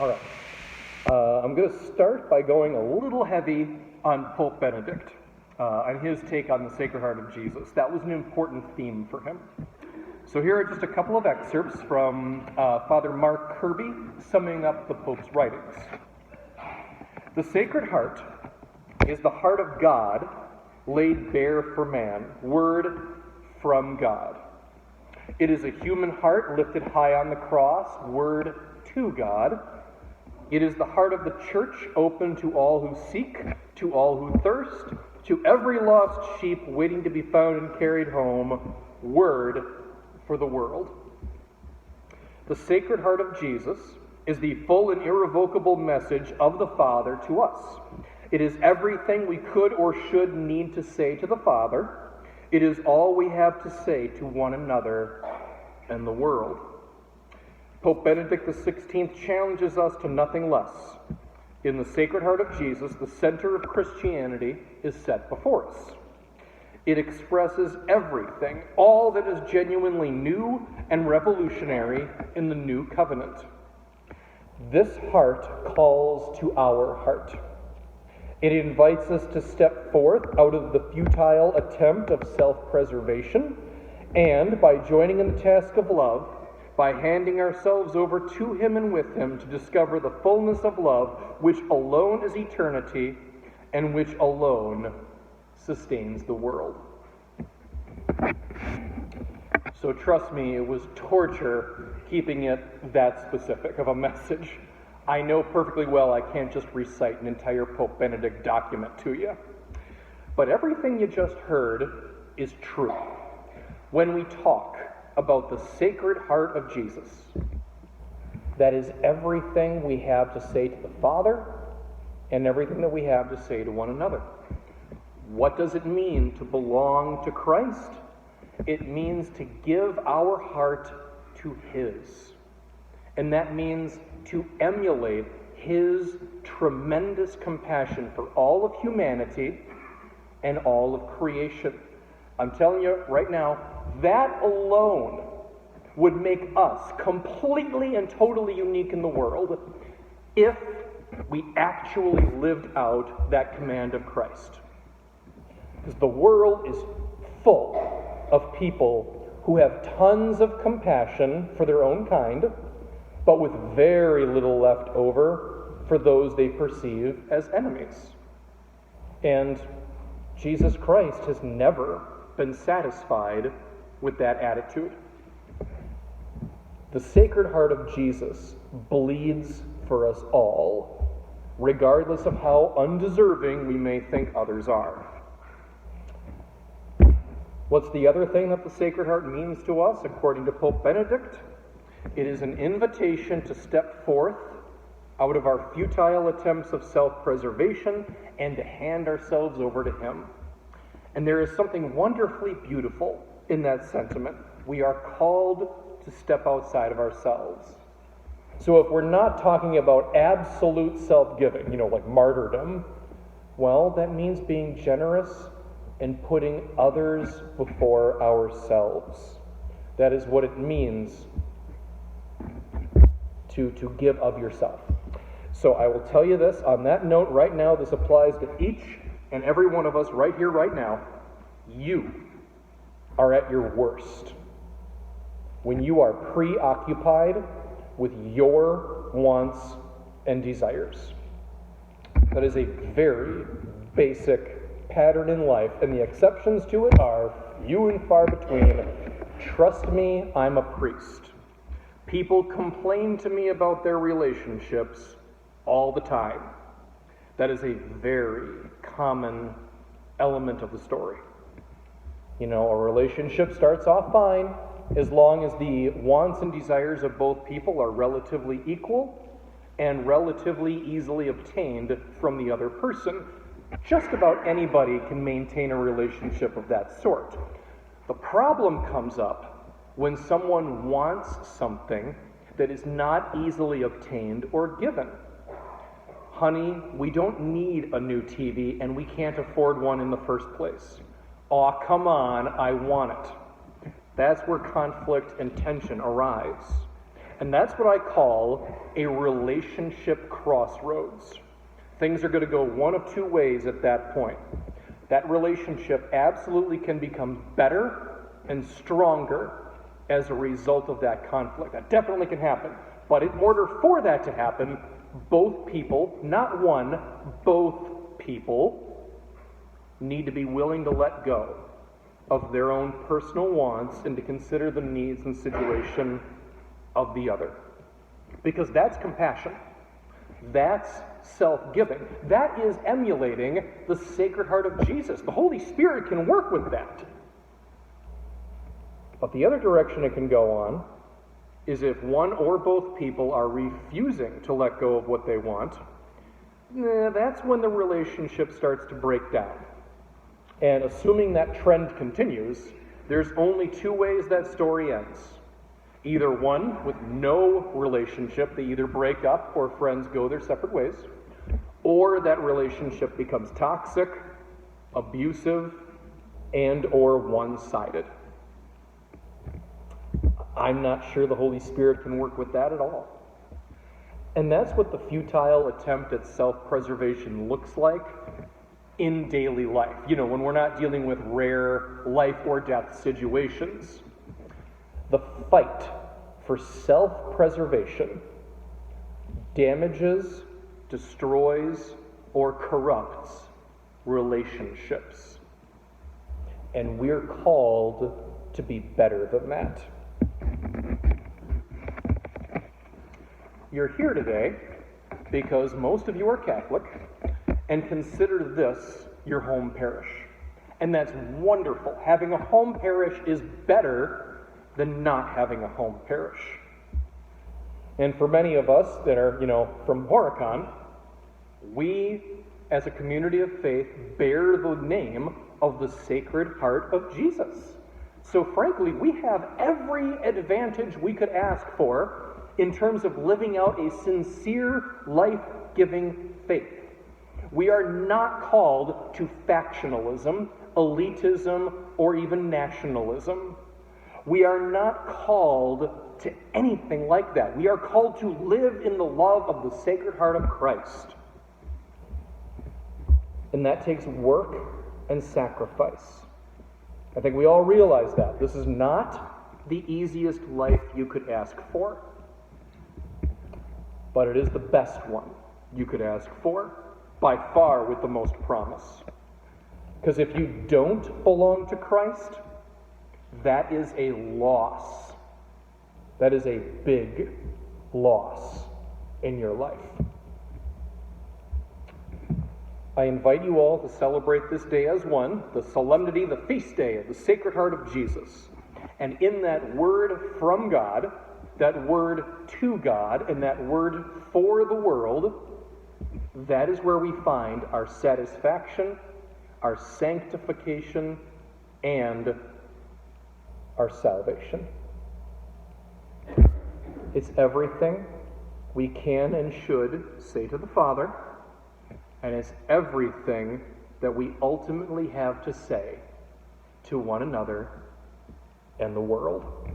All right. I'm going to start by going a little heavy on Pope Benedict and his take on the Sacred Heart of Jesus. That was an important theme for him. So here are just a couple of excerpts from Father Mark Kirby summing up the Pope's writings. The Sacred Heart is the heart of God laid bare for man, word from God. It is a human heart lifted high on the cross, word to God. It is the heart of the Church, open to all who seek, to all who thirst, to every lost sheep waiting to be found and carried home, word for the world. The Sacred Heart of Jesus is the full and irrevocable message of the Father to us. It is everything we could or should need to say to the Father. It is all we have to say to one another and the world. Pope Benedict XVI challenges us to nothing less. In the Sacred Heart of Jesus, the center of Christianity is set before us. It expresses everything, all that is genuinely new and revolutionary in the new covenant. This heart calls to our heart. It invites us to step forth out of the futile attempt of self-preservation, and by joining in the task of love, by handing ourselves over to him and with him to discover the fullness of love, which alone is eternity and which alone sustains the world. So trust me, it was torture keeping it that specific of a message. I know perfectly well I can't just recite an entire Pope Benedict document to you. But everything you just heard is true. When we talk about the Sacred Heart of Jesus, that is everything we have to say to the Father and everything that we have to say to one another. What does it mean to belong to Christ? It means to give our heart to His. And that means to emulate His tremendous compassion for all of humanity and all of creation. I'm telling you right now, that alone would make us completely and totally unique in the world if we actually lived out that command of Christ. Because the world is full of people who have tons of compassion for their own kind, but with very little left over for those they perceive as enemies. And Jesus Christ has never been satisfied with that attitude. The Sacred Heart of Jesus bleeds for us all, regardless of how undeserving we may think others are. What's the other thing that the Sacred Heart means to us, according to Pope Benedict? It is an invitation to step forth out of our futile attempts of self-preservation and to hand ourselves over to Him. And there is something wonderfully beautiful in that sentiment. We are called to step outside of ourselves. So if we're not talking about absolute self-giving, like martyrdom, well, that means being generous and putting others before ourselves. That is what it means to give of yourself. So I will tell you this, on that note right now, this applies to each and every one of us right here, right now. You are at your worst when you are preoccupied with your wants and desires. That is a very basic pattern in life, and the exceptions to it are few and far between. Trust me, I'm a priest. People complain to me about their relationships all the time. That is a very common element of the story. A relationship starts off fine as long as the wants and desires of both people are relatively equal and relatively easily obtained from the other person. Just about anybody can maintain a relationship of that sort. The problem comes up when someone wants something that is not easily obtained or given. Honey, we don't need a new TV, and we can't afford one in the first place. Aw, come on, I want it. That's where conflict and tension arise. And that's what I call a relationship crossroads. Things are going to go one of two ways at that point. That relationship absolutely can become better and stronger as a result of that conflict. That definitely can happen. But in order for that to happen, both people, not one, both people need to be willing to let go of their own personal wants and to consider the needs and situation of the other. Because that's compassion. That's self-giving. That is emulating the Sacred Heart of Jesus. The Holy Spirit can work with that. But the other direction it can go on is if one or both people are refusing to let go of what they want, that's when the relationship starts to break down. And assuming that trend continues, there's only two ways that story ends. Either one, with no relationship, they either break up or friends go their separate ways, or that relationship becomes toxic, abusive, and or one-sided. I'm not sure the Holy Spirit can work with that at all. And that's what the futile attempt at self-preservation looks like in daily life. When we're not dealing with rare life or death situations. The fight for self-preservation damages, destroys, or corrupts relationships. And we're called to be better than that. You're here today because most of you are Catholic and consider this your home parish. And that's wonderful. Having a home parish is better than not having a home parish. And for many of us that are, from Horicon, we, as a community of faith, bear the name of the Sacred Heart of Jesus. So frankly, we have every advantage we could ask for in terms of living out a sincere, life-giving faith. We are not called to factionalism, elitism, or even nationalism. We are not called to anything like that. We are called to live in the love of the Sacred Heart of Christ. And that takes work and sacrifice. I think we all realize that. This is not the easiest life you could ask for. But it is the best one you could ask for, by far with the most promise. Because if you don't belong to Christ, that is a loss. That is a big loss in your life. I invite you all to celebrate this day as one, the Solemnity, the feast day of the Sacred Heart of Jesus. And in that word from God, that word to God, and that word for the world, that is where we find our satisfaction, our sanctification, and our salvation. It's everything we can and should say to the Father, and it's everything that we ultimately have to say to one another and the world.